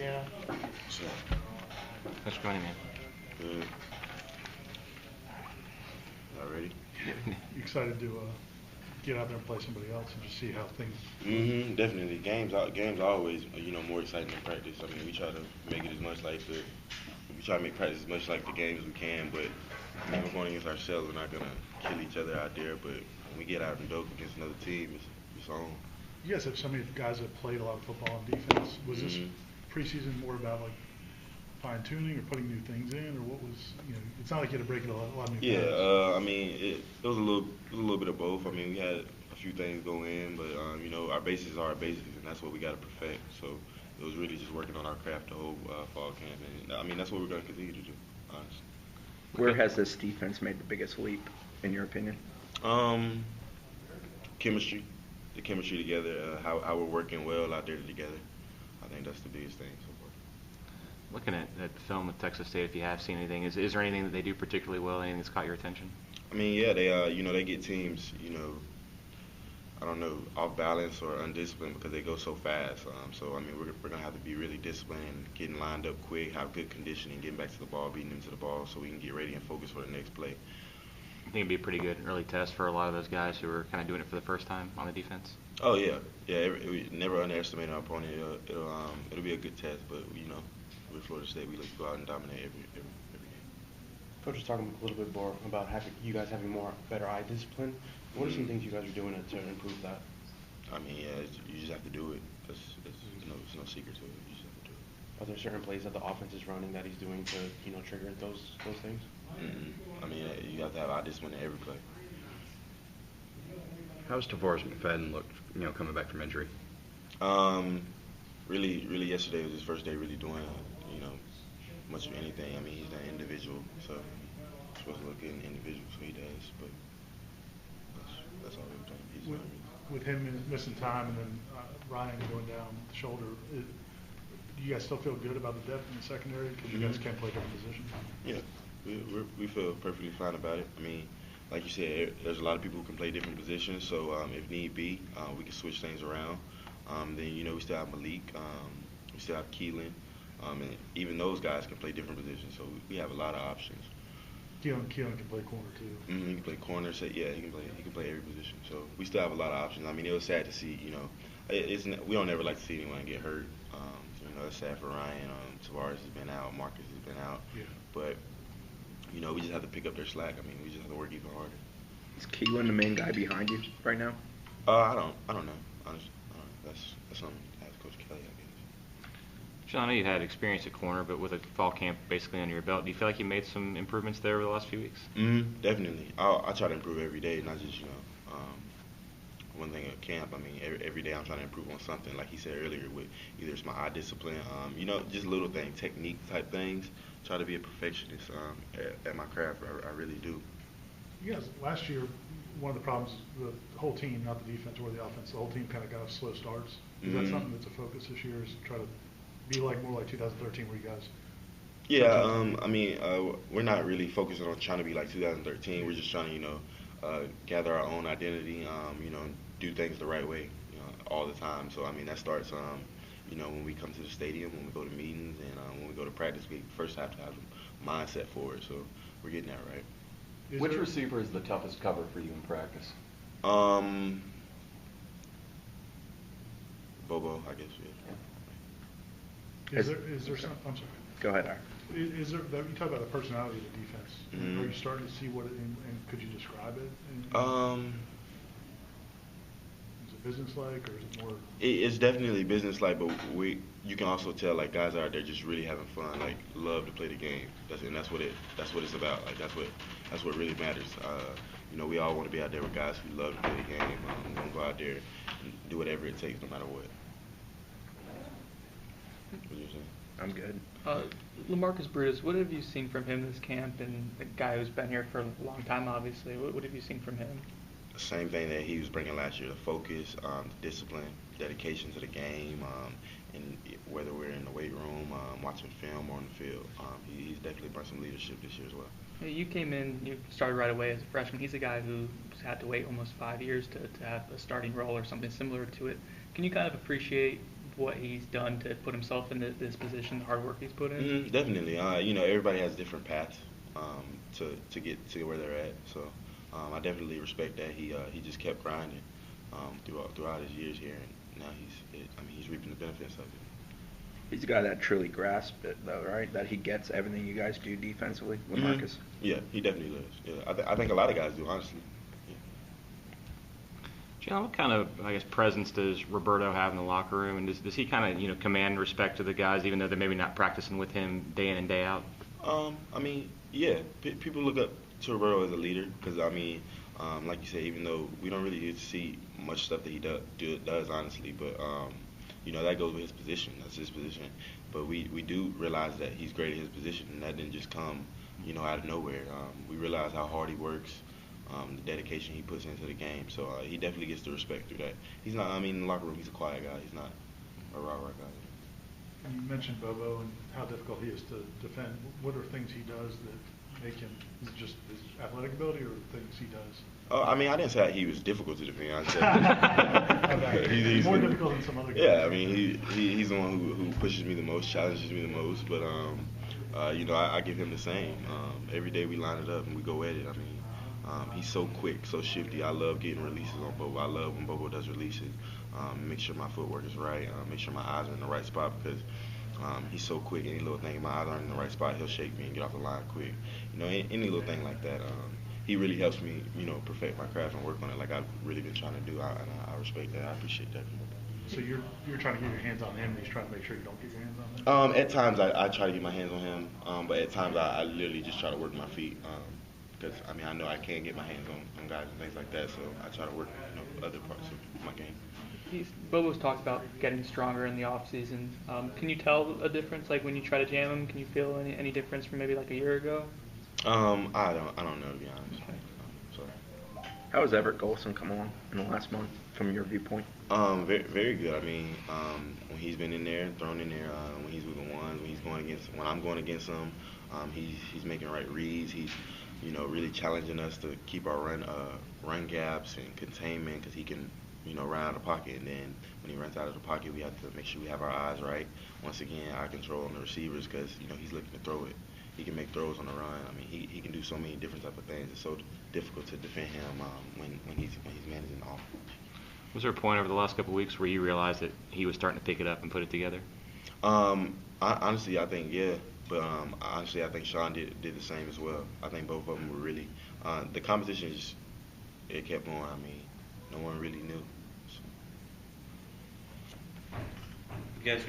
Yeah. So, Thanks for joining me. good. Y'all ready? Excited to get out there and play somebody else and just see how things. Definitely. Games are always more exciting than practice. I mean, we try to make it as much like we try to make practice as much like the game as we can. But I mean, we're going against ourselves. We're not gonna kill each other out there. But when we get out and dope against another team, it's on. You guys have so many guys that played a lot of football and defense. Was this preseason more about like fine tuning or putting new things in, or what was It's not like you had to break it a lot of new. Yeah, I mean, it was a little bit of both. I mean, we had a few things go in, but our basics are our basics, and that's what we got to perfect. So it was really just working on our craft the whole fall camp, and I mean that's what we're going to continue to do, honestly. Where has this defense made the biggest leap, in your opinion? Chemistry, the chemistry together, how we're working well out there together. I think that's the biggest thing so far. Looking at film with Texas State, if you have seen anything, is there anything that they do particularly well, anything that's caught your attention? I mean, yeah, they get teams, I don't know, off balance or undisciplined because they go so fast. So I mean, we're gonna have to be really disciplined, getting lined up quick, have good conditioning, getting back to the ball, beating them to the ball, so we can get ready and focus for the next play. I think it'd be a pretty good early test for a lot of those guys who are kind of doing it for the first time on the defense. Oh yeah. We never underestimate our opponent. It'll be a good test, but with Florida State, we look to go out and dominate every game. Coach was talking a little bit more about you guys having better eye discipline. What are some things you guys are doing to improve that? I mean, yeah, you just have to do it. There's no secret to it. You just have to do it. Are there certain plays that the offense is running that he's doing to trigger those things? I mean, you have to have eye discipline in every play. How's Tavares McFadden looked, coming back from injury? Really, yesterday was his first day really doing, much of anything. I mean, he's an individual, so he's supposed to look good in individual, so he does. But that's all we've done. He's not really. With him missing time and then Ryan going down the shoulder, do you guys still feel good about the depth in the secondary because you guys can't play different positions? Yeah, we feel perfectly fine about it. I mean, like you said, there's a lot of people who can play different positions, so if need be, we can switch things around. Then we still have Malik, we still have Keelan, and even those guys can play different positions, so we have a lot of options. Keelan can play corner too. He can play corner. So yeah, he can play every position. So we still have a lot of options. I mean, it was sad to see. We don't ever like to see anyone get hurt. It's sad for Ryan. Tavares has been out. Marcus has been out. Yeah. But we just have to pick up their slack. I mean, we just have to work even harder. Is Keelan the main guy behind you right now? I don't know. Honestly, that's something to ask Coach Kelly, I guess. Sean, I know you had experience at corner, but with a fall camp basically under your belt, do you feel like you made some improvements there over the last few weeks? Definitely. I try to improve every day, not just one thing at camp. I mean, every day I'm trying to improve on something. Like he said earlier, with either it's my eye discipline, just little things, technique type things. Try to be a perfectionist at my craft. I really do. You guys, last year, one of the problems, the whole team, not the defense or the offense, the whole team kind of got off slow starts. Is that something that's a focus this year? Is to try to be more like 2013, where you guys? Yeah, I mean, we're not really focusing on trying to be like 2013. We're just trying to, gather our own identity, do things the right way, all the time. So, I mean, that starts, when we come to the stadium, when we go to meetings, and when we go to practice, we first have to have a mindset for it. So, we're getting that right. Which receiver is the toughest cover for you in practice? Bobo, I guess, yeah. Is there some? I'm sorry. Go ahead, Art. Is there? You talk about the personality of the defense. Are you starting to see what? And could you describe it? Is it business-like, or is it more? It's definitely business-like, but you can also tell like guys out there just really having fun, like love to play the game. That's what it's about. Like that's what really matters. We all want to be out there with guys who love to play the game. We want to go out there and do whatever it takes, no matter what. What are you saying? I'm good. LaMarcus Brutus, what have you seen from him this camp? And the guy who's been here for a long time, obviously. What have you seen from him? The same thing that he was bringing last year: the focus, the discipline, dedication to the game, and whether we're in the weight room, watching film or on the field. He's definitely brought some leadership this year as well. You came in, you started right away as a freshman. He's a guy who's had to wait almost 5 years to have a starting role or something similar to it. Can you kind of appreciate what he's done to put himself in this position, the hard work he's put in? Definitely. You know, everybody has different paths to get to where they're at. So I definitely respect that. He just kept grinding throughout his years here, and now he's reaping the benefits of it. He's a guy that truly grasps it, though, right? That he gets everything you guys do defensively with Marcus. Yeah, he definitely does. Yeah, I think a lot of guys do, honestly. John, what kind of, I guess, presence does Roberto have in the locker room, and does he kind of, command respect to the guys, even though they're maybe not practicing with him day in and day out? I mean, yeah, people look up to Roberto as a leader because, I mean, like you said, even though we don't really get to see much stuff that he does honestly, but, that goes with his position. That's his position. But we do realize that he's great at his position, and that didn't just come, out of nowhere. We realize how hard he works, the dedication he puts into the game. So he definitely gets the respect through that. He's not, in the locker room, he's a quiet guy. He's not a rah-rah guy. You mentioned Bobo and how difficult he is to defend. What are things he does that make him, is it just his athletic ability or things he does? I didn't say he was difficult to defend. I said he's more difficult than some other guys. Yeah, he's the one who pushes me the most, challenges me the most. But I give him the same. Every day we line it up and we go at it. He's so quick, so shifty. I love getting releases on Bobo. I love when Bobo does releases. Make sure my footwork is right. Make sure my eyes are in the right spot because he's so quick. Any little thing, my eyes aren't in the right spot, he'll shake me and get off the line quick. Any little thing like that. He really helps me, perfect my craft and work on it like I've really been trying to do. And I respect that. I appreciate that. So you're trying to get your hands on him, and he's trying to make sure you don't get your hands on him? At times I try to get my hands on him, but at times I literally just try to work my feet. Because I know I can't get my hands on guys and things like that, so I try to work other parts of my game. Bobo's talked about getting stronger in the off season. Can you tell a difference, like when you try to jam him? Can you feel any difference from maybe like a year ago? I don't know, to be honest. Okay. Sorry. How has Everett Golson come along in the last month, from your viewpoint? Very, very good. When he's been in there, thrown in there, when he's with the ones, when I'm going against him, he's making right reads. He's really challenging us to keep our run gaps and containment because he can, run out of the pocket. And then when he runs out of the pocket, we have to make sure we have our eyes right. Once again, eye control on the receivers because, he's looking to throw it. He can make throws on the run. He can do so many different type of things. It's so difficult to defend him when he's managing the offense. Was there a point over the last couple of weeks where you realized that he was starting to pick it up and put it together? Honestly, I think, yeah. But honestly, I think Sean did the same as well. I think both of them were really the competition it kept going. No one really knew. So. You guys